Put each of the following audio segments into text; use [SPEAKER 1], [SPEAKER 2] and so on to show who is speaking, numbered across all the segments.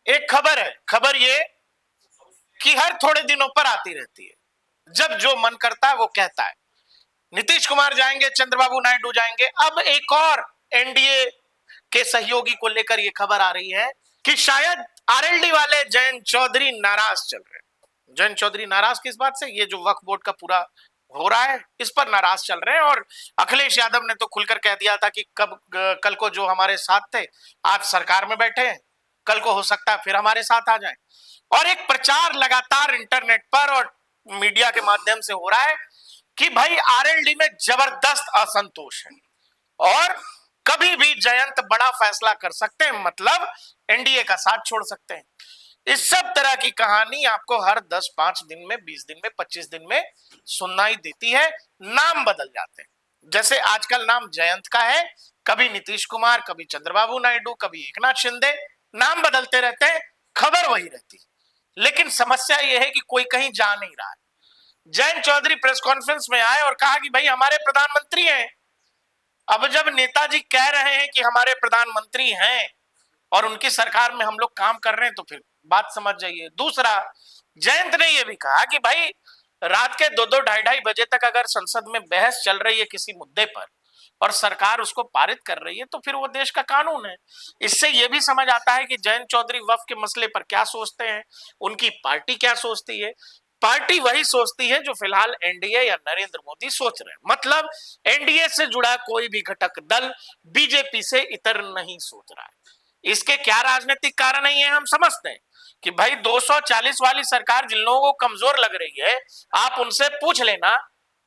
[SPEAKER 1] एक खबर ये कि हर थोड़े दिनों पर आती रहती है, जब जो मन करता है वो कहता है। नीतीश कुमार जाएंगे, चंद्रबाबू नायडू जाएंगे। अब एक और एनडीए के सहयोगी को लेकर ये खबर आ रही है कि शायद आरएलडी वाले जयंत चौधरी नाराज चल रहे हैं। जयंत चौधरी नाराज किस बात से? ये जो वक्फ बोर्ड का पूरा हो रहा है इस पर नाराज चल रहे हैं। और अखिलेश यादव ने तो खुलकर कह दिया था कि कल को जो हमारे साथ थे आज सरकार में बैठे हैं, कल को हो सकता है फिर हमारे साथ आ जाए। और एक प्रचार लगातार इंटरनेट पर और मीडिया के माध्यम से हो रहा है कि भाई आरएलडी में जबरदस्त असंतोष है और कभी भी जयंत बड़ा फैसला कर सकते हैं, मतलब एनडीए का साथ छोड़ सकते हैं। इस सब तरह की कहानी आपको हर 10-5 दिन में, 20 दिन में, 25 दिन में सुनाई देती है। नाम बदल जाते हैं, जैसे आजकल नाम जयंत का है, कभी नीतीश कुमार, कभी चंद्रबाबू नायडू, कभी एकनाथ शिंदे, नाम बदलते रहते हैं, खबर वही रहती है। लेकिन समस्या यह है कि कोई कहीं जा नहीं रहा है। जयंत चौधरी प्रेस कॉन्फ्रेंस में आए और कहा कि भाई हमारे प्रधानमंत्री हैं। अब जब नेताजी कह रहे हैं कि हमारे प्रधानमंत्री हैं और उनकी सरकार में हम लोग काम कर रहे हैं तो फिर बात समझ जाइए। दूसरा, जयंत ने यह भी कहा कि भाई रात के 2-2, 2:30 बजे तक अगर संसद में बहस चल रही है किसी मुद्दे पर और सरकार उसको पारित कर रही है तो फिर वो देश का कानून है। इससे यह भी समझ आता है कि जयंत चौधरी वक्फ के मसले पर क्या सोचते हैं, उनकी पार्टी क्या सोचती है। पार्टी वही सोचती है जो फिलहाल एनडीए या नरेंद्र मोदी सोच रहे हैं। मतलब एनडीए से जुड़ा कोई भी घटक दल बीजेपी से इतर नहीं सोच रहा है। इसके क्या राजनीतिक कारण है ये हम समझते हैं कि भाई 240 वाली सरकार जिन लोगों को कमजोर लग रही है, आप उनसे पूछ लेना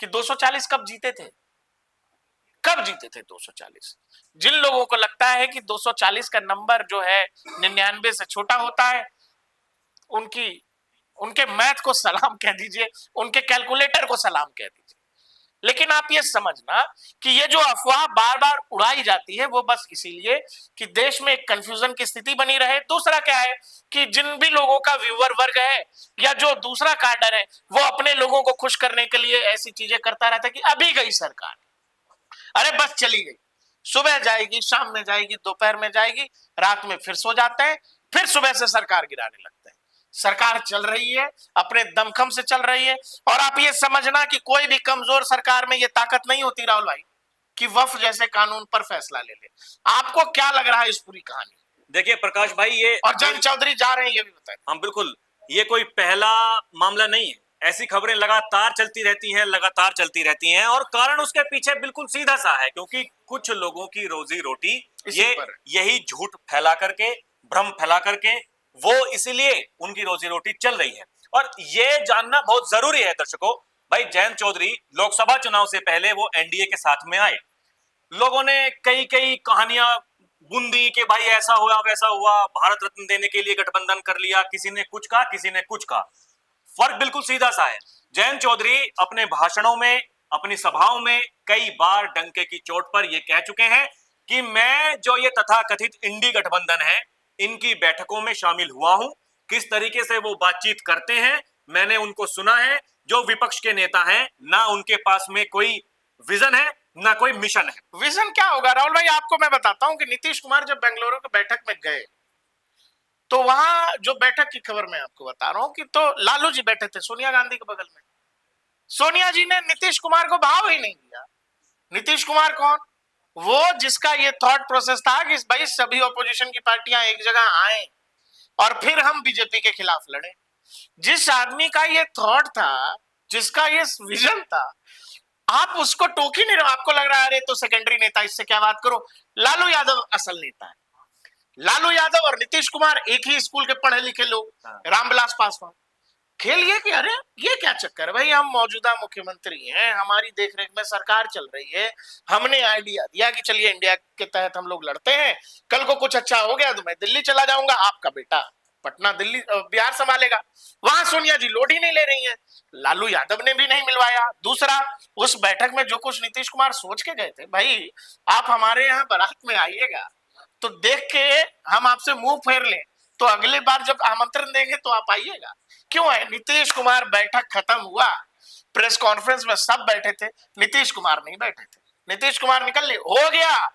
[SPEAKER 1] कि 240 कब जीते थे, कब जीते थे 240। जिन लोगों को लगता है कि 240 का नंबर जो है 99 से छोटा होता है, उनके मैथ को सलाम कह दीजिए, उनके कैलकुलेटर को सलाम कह दीजिए। लेकिन आप ये समझना कि ये जो अफवाह बार बार उड़ाई जाती है वो बस इसीलिए कि देश में एक कंफ्यूजन की स्थिति बनी रहे। दूसरा क्या है कि जिन भी लोगों का व्यूअर वर्ग है या जो दूसरा कार्डर है वो अपने लोगों को खुश करने के लिए ऐसी चीजें करता रहता है कि अभी गई सरकार, अरे बस चली गई, सुबह जाएगी, शाम में जाएगी, दोपहर में जाएगी, रात में फिर सो जाते हैं, फिर सुबह से सरकार गिराने लगते हैं। सरकार चल रही है, अपने दमखम से चल रही है। और आप ये समझना कि कोई भी कमजोर सरकार में ये ताकत नहीं होती राहुल भाई कि वक्फ जैसे कानून पर फैसला ले ले। आपको क्या लग रहा है इस पूरी कहानी?
[SPEAKER 2] देखिए प्रकाश भाई, ये
[SPEAKER 1] और जयंत चौधरी जा रहे हैं ये भी बताएं।
[SPEAKER 2] हाँ बिल्कुल, ये कोई पहला मामला नहीं है। ऐसी खबरें लगातार चलती रहती हैं और कारण उसके पीछे बिल्कुल सीधा सा है, क्योंकि कुछ लोगों की रोजी रोटी यही झूठ फैला करके, भ्रम फैला करके, वो इसीलिए उनकी रोजी रोटी चल रही है। और ये जानना बहुत जरूरी है दर्शकों, भाई जयंत चौधरी लोकसभा चुनाव से पहले वो एनडीए के साथ में आए। लोगों ने कई कई कहानियां बुंदी कि भाई ऐसा हुआ वैसा हुआ, भारत रत्न देने के लिए गठबंधन कर लिया, किसी ने कुछ कहा, किसी ने कुछ कहा। फर्क बिल्कुल सीधा सा है। जयंत चौधरी अपने भाषणों में, अपनी सभाओं में कई बार डंके की चोट पर यह कह चुके हैं कि मैं जो ये तथाकथित इंडी गठबंधन है इनकी बैठकों में शामिल हुआ हूं, किस तरीके से वो बातचीत करते हैं मैंने उनको सुना है। जो विपक्ष के नेता हैं ना उनके पास में कोई विजन है ना कोई मिशन है।
[SPEAKER 1] विजन क्या होगा राहुल भाई? आपको मैं बताता हूं कि नीतीश कुमार जब बेंगलुरु की बैठक में गए तो वहां जो बैठक की खबर मैं आपको बता रहा हूं कि तो लालू जी बैठे थे सोनिया गांधी के बगल में। सोनिया जी ने नीतीश कुमार को भाव ही नहीं दिया। नीतीश कुमार कौन? वो जिसका ये थॉट प्रोसेस था कि भाई सभी ऑपोजिशन की पार्टियां एक जगह आए और फिर हम बीजेपी के खिलाफ लड़े। जिस आदमी का ये थॉट था, जिसका ये विजन था, आप उसको टोक ही नहीं रहे। आपको लग रहा है अरे तो सेकेंडरी नेता, इससे क्या बात करो। लालू यादव असल नेता है। लालू यादव और नीतीश कुमार एक ही स्कूल के पढ़े लिखे लोग, रामविलास पासवान। खेल ये कि अरे ये क्या चक्कर है भाई, हम मौजूदा मुख्यमंत्री हैं, हमारी देखरेख में सरकार चल रही है, हमने आइडिया दिया कि चलिए इंडिया के तहत हम लोग लड़ते हैं, कल को कुछ अच्छा हो गया तो मैं दिल्ली चला जाऊंगा, आपका बेटा पटना दिल्ली बिहार संभालेगा। वहां सोनिया जी लोड ही नहीं ले रही हैं, लालू यादव ने भी नहीं मिलवाया। दूसरा, उस बैठक में जो कुछ नीतीश कुमार सोच के गए थे, भाई आप हमारे यहाँ बारात में आइएगा तो देख के हम आपसे मुंह फेर लें तो अगले बार जब आमंत्रण देंगे तो आप आइएगा। क्यों है? नीतीश कुमार बैठक खत्म हुआ, प्रेस कॉन्फ्रेंस में सब बैठे थे, नीतीश कुमार नहीं बैठे थे। नीतीश कुमार निकल ले हो गया।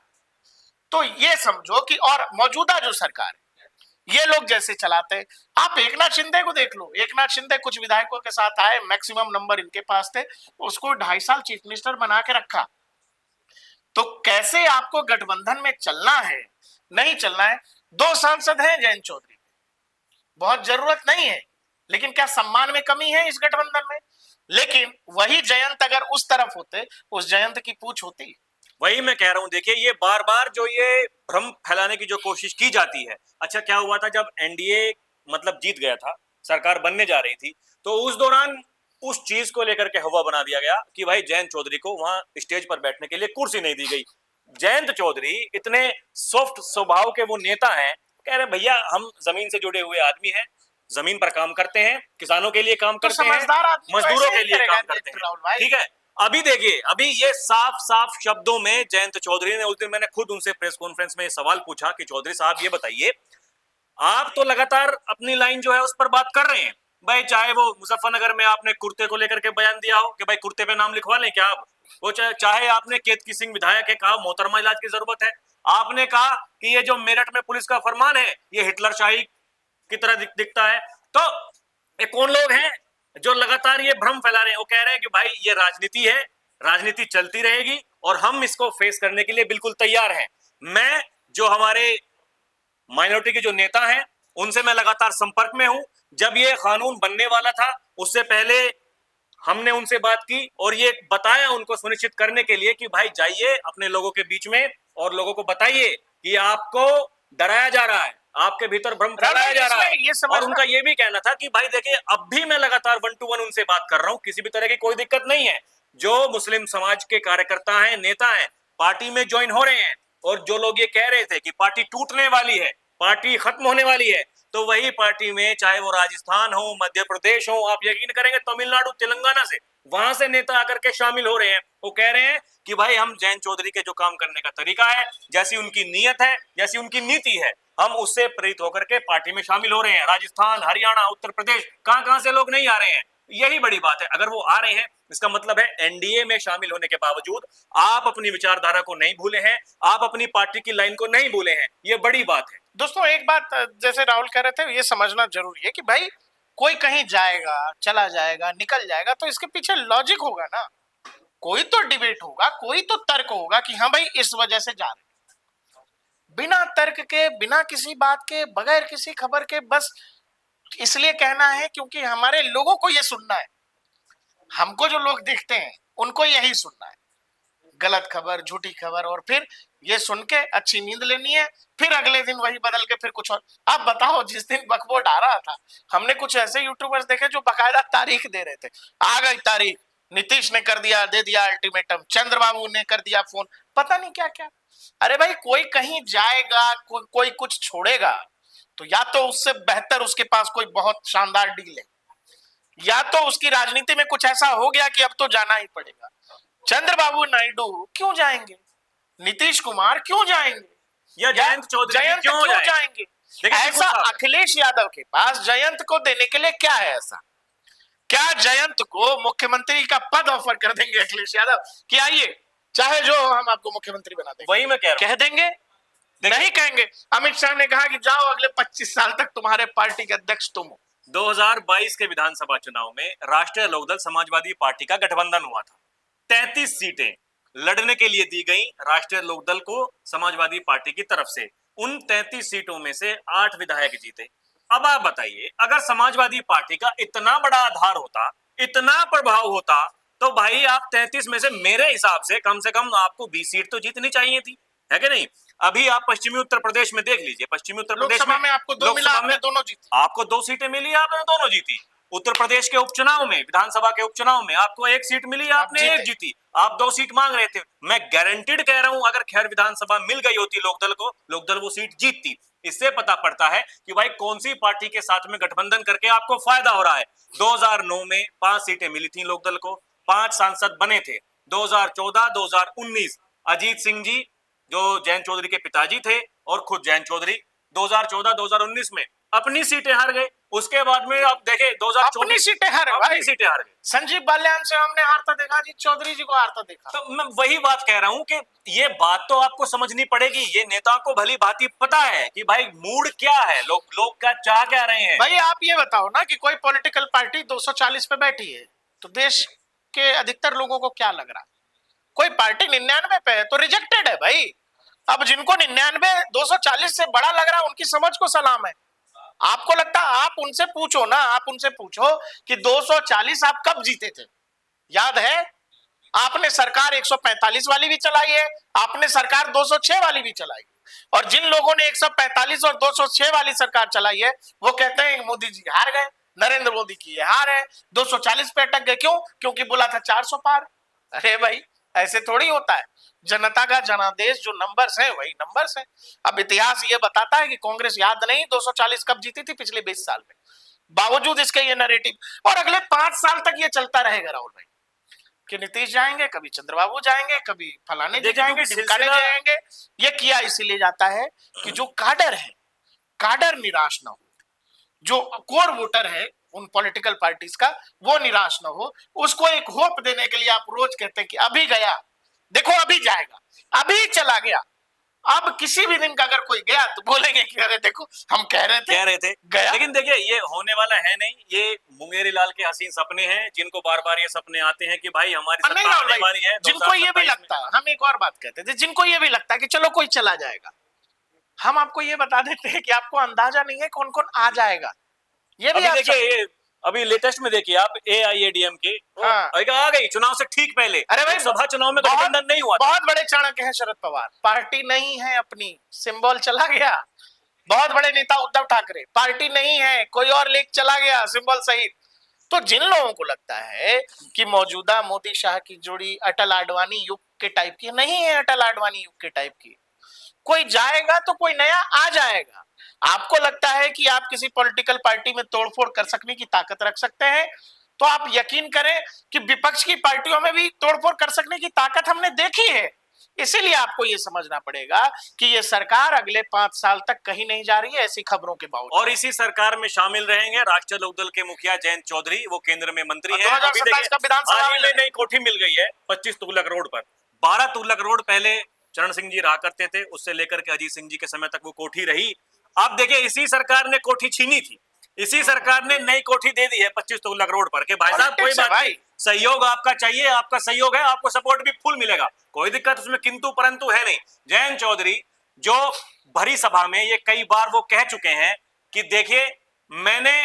[SPEAKER 1] तो ये समझो कि और मौजूदा जो सरकार है ये लोग जैसे चलाते हैं। आप एकनाथ शिंदे को देख लो, एकनाथ शिंदे कुछ विधायकों के साथ आए, मैक्सिमम नंबर इनके पास थे, उसको 2.5 साल चीफ मिनिस्टर बना के रखा। तो कैसे आपको गठबंधन में चलना है, नहीं चलना है। 2 सांसद हैं जयंत चौधरी, बहुत जरूरत नहीं है, लेकिन क्या सम्मान में कमी है इस गठबंधन में? लेकिन वही जयंत अगर उस तरफ होते, उस जयंत की पूछ होती।
[SPEAKER 2] वही मैं कह रहा हूं, देखिए ये बार बार जो ये भ्रम फैलाने की जो कोशिश की जाती है। अच्छा, क्या हुआ था जब एनडीए मतलब जीत गया था, सरकार बनने जा रही थी, तो उस दौरान उस चीज को लेकर के हवा बना दिया गया कि भाई जयंत चौधरी को वहां स्टेज पर बैठने के लिए कुर्सी नहीं दी गई। जयंत चौधरी इतने सॉफ्ट स्वभाव के वो नेता हैं, कह रहे भैया हम जमीन से जुड़े हुए आदमी हैं, जमीन पर काम करते हैं, किसानों के लिए काम करते हैं, मजदूरों के लिए काम करते हैं, ठीक है। अभी देखिए, अभी ये साफ साफ शब्दों में जयंत चौधरी ने, उस दिन मैंने खुद उनसे प्रेस कॉन्फ्रेंस में सवाल पूछा कि चौधरी साहब ये बताइए, आप तो लगातार अपनी लाइन जो है उस पर बात कर रहे हैं भाई, चाहे वो मुजफ्फरनगर में आपने कुर्ते को लेकर के बयान दिया हो कि भाई कुर्ते पे नाम लिखवा लें क्या आप, वो चाहे आपने केतकी सिंह विधायक है कहा मोहतरमा इलाज की जरूरत है, आपने कहा कि ये जो मेरठ में पुलिस का फरमान है ये हिटलर शाही की तरह दिखता है। तो ये कौन लोग हैं जो लगातार ये भ्रम फैला रहे हैं? वो कह रहे हैं कि भाई ये राजनीति है, राजनीति चलती रहेगी और हम इसको फेस करने के लिए बिल्कुल तैयार हैं। मैं जो हमारे माइनॉरिटी के जो नेता हैं उनसे मैं लगातार संपर्क में हूं। जब ये कानून बनने वाला था उससे पहले हमने उनसे बात की और ये बताया उनको सुनिश्चित करने के लिए कि भाई जाइए अपने लोगों के बीच में और लोगों को बताइए कि आपको डराया जा रहा है, आपके भीतर भ्रम फैलाया जा रहा है। और उनका ये भी कहना था कि भाई देखिए अब भी मैं लगातार 1 to 1 उनसे बात कर रहा हूं, किसी भी तरह की कोई दिक्कत नहीं है। जो मुस्लिम समाज के कार्यकर्ता हैं, नेता हैं, पार्टी में ज्वाइन हो रहे हैं, और जो लोग ये कह रहे थे कि पार्टी टूटने वाली है, पार्टी खत्म होने वाली है, तो वही पार्टी में चाहे वो राजस्थान हो, मध्य प्रदेश हो, आप यकीन करेंगे तमिलनाडु तेलंगाना से वहां से नेता आकर के शामिल हो रहे हैं। वो कह रहे हैं कि भाई हम जयंत चौधरी के जो काम करने का तरीका है, जैसी उनकी नीयत है, जैसी उनकी नीति है, हम उससे प्रेरित होकर के पार्टी में शामिल हो रहे हैं। राजस्थान, हरियाणा, उत्तर प्रदेश, कहां से लोग नहीं आ रहे हैं, यही बड़ी बात है। अगर वो आ रहे हैं इसका मतलब है एनडीए में शामिल होने के बावजूद आप अपनी विचारधारा को नहीं भूले हैं, आप अपनी पार्टी की लाइन को नहीं भूले हैं, ये बड़ी बात है।
[SPEAKER 1] दोस्तों एक बात जैसे राहुल कह रहे थे, ये समझना जरूरी है कि भाई कोई कहीं जाएगा, चला जाएगा, निकल जाएगा, तो इसके पीछे लॉजिक होगा ना, कोई तो डिबेट होगा, कोई तो तर्क होगा कि हाँ भाई इस वजह से जा रहे हैं। बिना तर्क के, बिना किसी बात के, बगैर किसी खबर के, बस इसलिए कहना है क्योंकि हमारे लोगों को ये सुनना है, हमको जो लोग देखते हैं उनको यही सुनना है, गलत खबर, झूठी खबर, और फिर ये सुन के अच्छी नींद लेनी है, फिर अगले दिन वही बदल के फिर कुछ और। आप बताओ, जिस दिन बकबोट आ रहा था हमने कुछ ऐसे यूट्यूबर्स देखे जो बकायदा तारीख दे रहे थे, आ गई तारीख, नीतीश ने कर दिया, दे दिया अल्टीमेटम, चंद्रबाबू ने कर दिया फोन, पता नहीं क्या क्या। अरे भाई कोई कहीं जाएगा, कोई कुछ छोड़ेगा, तो या तो उससे बेहतर उसके पास कोई बहुत शानदार डील है, या तो उसकी राजनीति में कुछ ऐसा हो गया कि अब तो जाना ही पड़ेगा। चंद्रबाबू नायडू क्यों जाएंगे, नीतीश कुमार क्यों जाएंगे,
[SPEAKER 2] या जयंत चौधरी क्यों
[SPEAKER 1] जाएंगे? ऐसा अखिलेश यादव के पास जयंत को देने के लिए क्या है ऐसा? क्या जयंत को मुख्यमंत्री का पद ऑफर कर देंगे अखिलेश यादव कि आइए, चाहे जो हम आपको मुख्यमंत्री बना देंगे?
[SPEAKER 2] वही मैं कह
[SPEAKER 1] देंगे? नहीं कहेंगे। अमित शाह ने कहा कि जाओ अगले 25 साल तक तुम्हारे पार्टी के अध्यक्ष तुम हो।
[SPEAKER 2] 2022 के विधानसभा चुनाव में राष्ट्रीय लोकदल समाजवादी पार्टी का गठबंधन हुआ था। 33 सीटें लड़ने के लिए दी गई राष्ट्रीय लोकदल को समाजवादी पार्टी की तरफ से। उन 33 सीटों में से 8 विधायक जीते। अब आप बताइए, अगर समाजवादी पार्टी का इतना बड़ा आधार होता, इतना प्रभाव होता, तो भाई आप 33 में से मेरे हिसाब से कम आपको 20 सीट तो जीतनी चाहिए थी, है कि नहीं? अभी आप पश्चिमी उत्तर प्रदेश में देख लीजिए, पश्चिमी उत्तर प्रदेश में
[SPEAKER 1] आपको 2 मिला, आपने दोनों जीती।
[SPEAKER 2] आपको 2 सीटें मिली, आपने दोनों जीती। उत्तर प्रदेश के उपचुनाव में, विधानसभा के उपचुनाव में आपको 1 सीट मिली, आपने 1 जीती। आप 2 सीट मांग रहे थे। मैं गारंटीड कह रहा हूं, अगर खैर विधानसभा मिल गई होती लोकदल को, लोकदल वो सीट जीतती। इससे पता पड़ता है कि भाई कौन सी पार्टी के साथ में गठबंधन करके आपको फायदा हो रहा है। 2009 में 5 सीटें मिली थी लोकदल को, 5 सांसद बने थे। 2014, 2019 अजीत सिंह जी जो जयंत चौधरी के पिताजी थे और खुद जयंत चौधरी 2014-2019 में अपनी सीटें हार गए। उसके बाद में आप देखें
[SPEAKER 1] अपनी
[SPEAKER 2] 2024
[SPEAKER 1] सीटें हारे भाई।
[SPEAKER 2] अपनी सीटें हार गए।
[SPEAKER 1] संजीव बालियान से हमने हारता देखा जी, चौधरी जी को हारता देखा।
[SPEAKER 2] तो मैं वही बात कह रहा हूं कि ये बात तो आपको समझनी पड़ेगी। ये नेताओं को भली भांति पता है कि भाई मूड क्या है, लोग क्या चाह क्या रहे हैं।
[SPEAKER 1] भाई आप ये बताओ ना कि कोई पॉलिटिकल पार्टी 240 पे बैठी है तो देश के अधिकतर लोगों को क्या लग रहा है? कोई पार्टी 99 पे है तो रिजेक्टेड है भाई। अब जिनको 99 240 से बड़ा लग रहा है उनकी समझ को सलाम है। आपको लगता है, आप उनसे पूछो ना, आप उनसे पूछो कि 240 आप कब जीते थे? याद है? आपने सरकार 145 वाली भी चलाई है, आपने सरकार 206 वाली भी चलाई। और जिन लोगों ने 145 और 206 वाली सरकार चलाई है वो कहते हैं मोदी जी हार गए, नरेंद्र मोदी की ये हार है, 240 पे अटक गए। क्यों? क्योंकि बोला था 400 पार। अरे भाई ऐसे थोड़ी होता है। जनता का जनादेश जो नंबर्स है वही नंबर्स है। अब इतिहास ये बताता है कि कांग्रेस याद नहीं 240 कब जीती थी पिछले 20 साल में। बावजूद इसके ये नैरेटिव, और अगले 5 साल तक ये चलता रहेगा राहुल भाई, कि नीतीश जाएंगे, कभी चंद्रबाबू जाएंगे, कभी फलाने जी जाएंगे, ढिमकाने जाएंगे। ये किया इसीलिए जाता है कि जो काडर है, काडर निराश ना हो, जो कोर वोटर है उन पॉलिटिकल पार्टीज का वो निराश ना हो। उसको एक होप देने के लिए आप रोज कहते हैं कि अभी गया, देखो अभी जाएगा, अभी चला गया। अब किसी भी दिन का अगर कोई गया तो बोलेंगे कि अरे देखो हम कह रहे थे गया।
[SPEAKER 2] लेकिन देखिए ये होने वाला है नहीं। ये मुंगेरी लाल के हसीन सपने हैं जिनको बार बार ये सपने आते हैं कि भाई हमारी सत्ता आने वाली है।
[SPEAKER 1] जिनको ये भी लगता है, हम एक और बात कहते थे, जिनको ये भी लगता है कि चलो कोई चला जाएगा, हम आपको ये बता देते हैं कि आपको अंदाजा नहीं है कौन कौन आ जाएगा। ये भी
[SPEAKER 2] देखिए अभी लेटेस्ट में देखिए आप AIADM के आ गई चुनाव से ठीक पहले।
[SPEAKER 1] अरे भाई
[SPEAKER 2] सभा चुनाव में गठबंधन नहीं हुआ।
[SPEAKER 1] बहुत बड़े चाणक्य हैं शरद पवार, पार्टी नहीं है अपनी, सिंबल चला गया। बहुत बड़े नेता उद्धव ठाकरे, पार्टी नहीं है, कोई और लेके चला गया सिंबल सहित। तो जिन लोगों को लगता है कि मौजूदा मोदी शाह की जोड़ी अटल आडवाणी युग के टाइप की नहीं है, अटल आडवाणी युग के टाइप की, कोई जाएगा तो कोई नया आ जाएगा। आपको लगता है कि आप किसी पॉलिटिकल पार्टी में तोड़फोड़ कर सकने की ताकत रख सकते हैं, तो आप यकीन करें कि विपक्ष की पार्टियों में भी तोड़फोड़ कर सकने की ताकत हमने देखी है। इसीलिए आपको यह समझना पड़ेगा कि यह सरकार अगले 5 साल तक कहीं नहीं जा रही है ऐसी खबरों के बावजूद।
[SPEAKER 2] और इसी सरकार में शामिल रहेंगे राष्ट्रीय लोकदल के मुखिया जयंत चौधरी, वो केंद्र में मंत्री हैं।
[SPEAKER 1] 2027 का विधानसभा में
[SPEAKER 2] नई कोठी मिल गई है 25 तुगलक रोड पर। 12 तुगलक रोड पहले चरण सिंह जी रहा करते थे, उससे लेकर के अजीत सिंह जी के समय तक वो कोठी रही। आप देखिए इसी सरकार ने कोठी छीनी थी, इसी सरकार ने नई कोठी दे दी है 25 तुगलक रोड पर कि भाई साहब कोई बात नहीं, सहयोग आपका चाहिए, आपका सहयोग है, आपको सपोर्ट भी फुल मिलेगा, कोई दिक्कत उसमें किंतु परंतु है नहीं। जयंत चौधरी जो भरी सभा में ये कई बार वो कह चुके हैं कि देखिए मैंने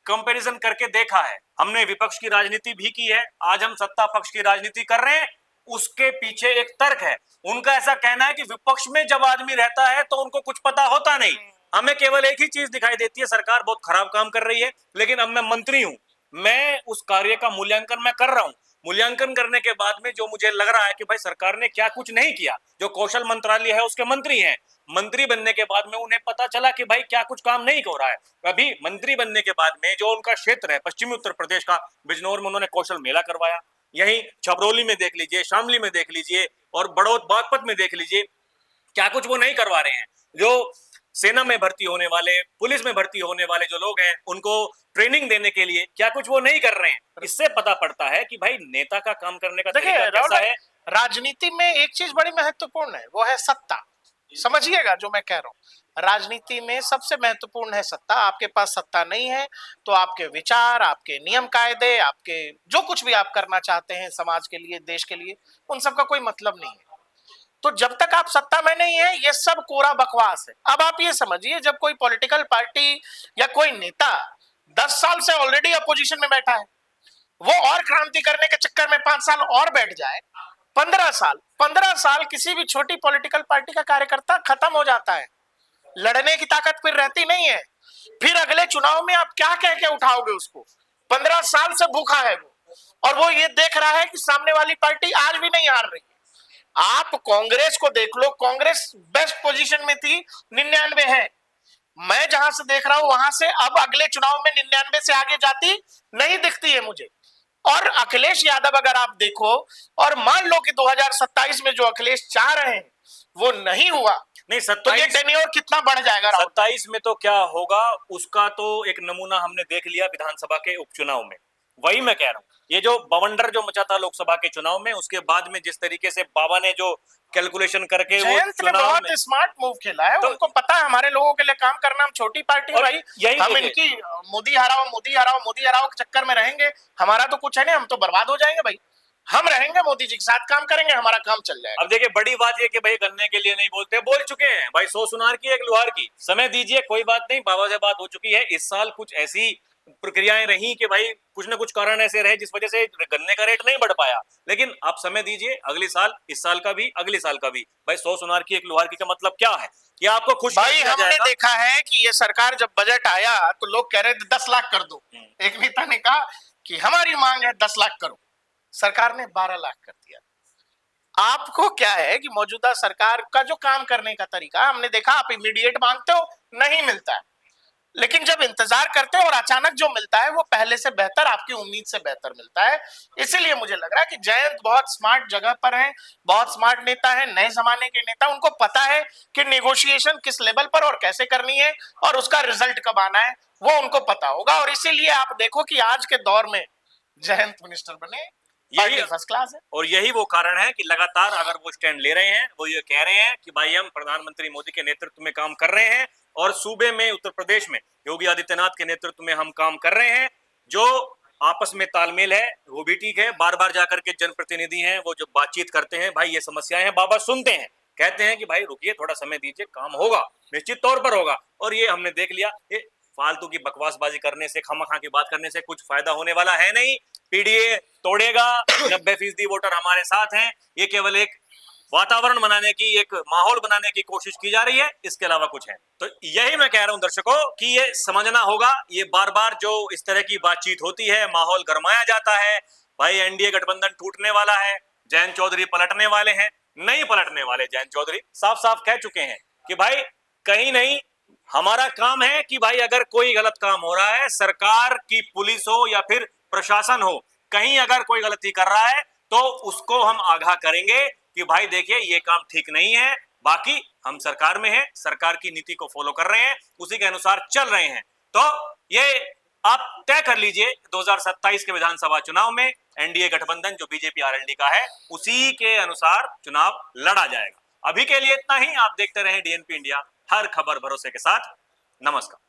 [SPEAKER 2] कंपैरिजन करके देखा है, हमने विपक्ष की राजनीति भी की है, आज हम सत्ता पक्ष की राजनीति कर रहे हैं, उसके पीछे एक तर्क है। उनका ऐसा कहना है कि विपक्ष में जब आदमी रहता है तो उनको कुछ पता होता नहीं, हमें केवल एक ही चीज दिखाई देती है, सरकार बहुत खराब काम कर रही है, लेकिन अब मैं मंत्री हूं, मैं उस कार्य का मूल्यांकन मैं कर रहा हूं। मूल्यांकन करने के बाद में जो मुझे लग रहा है कि भाई सरकार ने क्या कुछ नहीं किया, जो कौशल मंत्रालय है उसके मंत्री हैं, मंत्री बनने के बाद में उन्हें पता चला कि भाई क्या कुछ काम नहीं हो रहा है। अभी मंत्री बनने के बाद में जो उनका क्षेत्र है पश्चिमी उत्तर प्रदेश का, बिजनौर में उन्होंने कौशल मेला करवाया, यहीं छपरौली में देख लीजिए, शामली में देख लीजिए और बड़ौत बागपत में देख लीजिए, क्या कुछ वो नहीं करवा रहे हैं। जो सेना में भर्ती होने वाले, पुलिस में भर्ती होने वाले जो लोग हैं उनको ट्रेनिंग देने के लिए क्या कुछ वो नहीं कर रहे हैं। इससे पता पड़ता है कि भाई नेता का काम करने का तरीका कैसा है।
[SPEAKER 1] राजनीति में एक चीज बड़ी महत्वपूर्ण है, वो है सत्ता। समझिएगा जो मैं कह रहा हूं, राजनीति में सबसे महत्वपूर्ण है सत्ता। आपके पास सत्ता नहीं है तो आपके विचार, आपके नियम कायदे, आपके जो कुछ भी आप करना चाहते हैं समाज के लिए, देश के लिए, उन सब का कोई मतलब नहीं है। तो जब तक आप सत्ता में नहीं है ये सब कोरा बकवास है। अब आप ये समझिए, जब कोई पॉलिटिकल पार्टी या कोई नेता 10 साल से ऑलरेडी अपोजिशन में बैठा है, वो और क्रांति करने के चक्कर में 5 साल और बैठ जाए, 15 साल किसी भी छोटी पॉलिटिकल पार्टी का कार्यकर्ता खत्म हो जाता है, लड़ने की ताकत फिर रहती नहीं है। फिर अगले चुनाव में आप क्या कह के उठाओगे उसको? 15 साल से भूखा है वो, और वो ये देख रहा है कि सामने वाली पार्टी आज भी नहीं हार रही है। आप कांग्रेस को देख लो, कांग्रेस बेस्ट पोजीशन में थी, 99 है। मैं जहां से देख रहा हूं वहां से अब अगले चुनाव में 99 से आगे जाती नहीं दिखती है मुझे। और अखिलेश यादव अगर आप देखो, और मान लो कि 2027 में जो अखिलेश चाह रहे हैं वो नहीं हुआ
[SPEAKER 2] नहीं,
[SPEAKER 1] तो ये
[SPEAKER 2] 27
[SPEAKER 1] टेन्योर कितना बढ़ जाएगा राहुल?
[SPEAKER 2] 27 में तो क्या होगा उसका तो एक नमूना हमने देख लिया विधानसभा के उपचुनाव में। वही मैं कह रहा हूँ, ये जो बवंडर जो मचा था लोकसभा के चुनाव में, उसके बाद में जिस तरीके से बाबा ने जो कैलकुलेशन करके वो
[SPEAKER 1] जयंत ने
[SPEAKER 2] चुनाव
[SPEAKER 1] बहुत
[SPEAKER 2] में,
[SPEAKER 1] स्मार्ट मूव खेला है,
[SPEAKER 2] तो
[SPEAKER 1] उनको पता है हमारे लोगों के लिए काम करना। हम छोटी पार्टी है
[SPEAKER 2] और
[SPEAKER 1] भाई,
[SPEAKER 2] यही
[SPEAKER 1] हम
[SPEAKER 2] देखिए,
[SPEAKER 1] इनकी मोदी हराओ मोदी हराओ मोदी हराओ के चक्कर में रहेंगे, हमारा तो कुछ है नहीं, हम तो बर्बाद हो जाएंगे भाई। हम रहेंगे मोदी जी के साथ, काम करेंगे, हमारा काम चल जाएगा।
[SPEAKER 2] अब देखिए बड़ी बात ये कि भाई गन्ने के लिए नहीं बोलते, बोल चुके हैं भाई, 100 सुनार की एक लुहार की, समय दीजिए, कोई बात नहीं, बाबा से बात हो चुकी है। इस साल कुछ ऐसी प्रक्रियाएं रही कि भाई कुछ ना कुछ कारण ऐसे रहे जिस वजह से गन्ने का रेट नहीं बढ़ पाया, लेकिन आप समय दीजिए, अगले साल, इस साल का भी, अगले साल का भी। भाई 100 सुनार की एक लुहार की का मतलब क्या है? ये आपको खुश कर
[SPEAKER 1] भाई
[SPEAKER 2] दिया
[SPEAKER 1] हमने
[SPEAKER 2] जाएगा।
[SPEAKER 1] देखा है कि ये सरकार जब बजट आया तो लोग कह रहे थे 10 लाख कर दो, एक नेता ने कहा कि हमारी मांग है 10 लाख करो, सरकार ने 12 लाख कर दिया। आपको क्या है कि मौजूदा सरकार का जो काम करने का तरीका हमने देखा, आप इमीडिएट मांगते हो, नहीं मिलता है, लेकिन जब इंतजार करते हो और अचानक जो मिलता है वो पहले से बेहतर, आपकी उम्मीद से बेहतर मिलता है। इसीलिए मुझे लग रहा है कि जयंत बहुत स्मार्ट जगह पर है, बहुत स्मार्ट नेता है, नए जमाने के नेता। उनको पता है कि नेगोशिएशन किस लेवल पर और कैसे करनी है और उसका रिजल्ट कब आना है, वो उनको पता होगा। और इसीलिए आप देखो कि आज के दौर में जयंत मिनिस्टर बने, पार्टी फर्स्ट क्लास है।
[SPEAKER 2] और यही वो कारण है कि लगातार अगर वो स्टैंड ले रहे हैं, वो ये कह रहे हैं कि भाई हम प्रधानमंत्री मोदी के नेतृत्व में काम कर रहे हैं और सूबे में, उत्तर प्रदेश में योगी आदित्यनाथ के नेतृत्व में हम काम कर रहे हैं। जो आपस में तालमेल है वो भी ठीक है, बार बार जाकर के जनप्रतिनिधि हैं वो जो बातचीत करते हैं, भाई ये समस्याएं हैं, बाबा सुनते हैं, कहते हैं कि भाई रुकिए, थोड़ा समय दीजिए, काम होगा, निश्चित तौर पर होगा। और ये हमने देख लिया, ये फालतू की बकवासबाजी करने से, खामखा की बात करने से कुछ फायदा होने वाला है नहीं। पीडीए तोड़ेगा, 90% वोटर हमारे साथ हैं, ये केवल एक वातावरण बनाने की, एक माहौल बनाने की कोशिश की जा रही है, इसके अलावा कुछ है। तो यही मैं कह रहा हूं दर्शकों कि ये समझना होगा, ये बार बार जो इस तरह की बातचीत होती है, माहौल गरमाया जाता है, भाई एनडीए गठबंधन टूटने वाला है, जयंत चौधरी पलटने वाले हैं, नहीं पलटने वाले। जयंत चौधरी साफ साफ कह चुके हैं कि भाई कहीं नहीं, हमारा काम है कि भाई अगर कोई गलत काम हो रहा है, सरकार की पुलिस हो या फिर प्रशासन हो, कहीं अगर कोई गलती कर रहा है तो उसको हम आगाह करेंगे कि भाई देखिए ये काम ठीक नहीं है। बाकी हम सरकार में हैं, सरकार की नीति को फॉलो कर रहे हैं, उसी के अनुसार चल रहे हैं। तो ये आप तय कर लीजिए 2027 के विधानसभा चुनाव में एनडीए गठबंधन जो बीजेपी आरएलडी का है, उसी के अनुसार चुनाव लड़ा जाएगा। अभी के लिए इतना ही। आप देखते रहें डीएनपी इंडिया, हर खबर भरोसे के साथ। नमस्कार।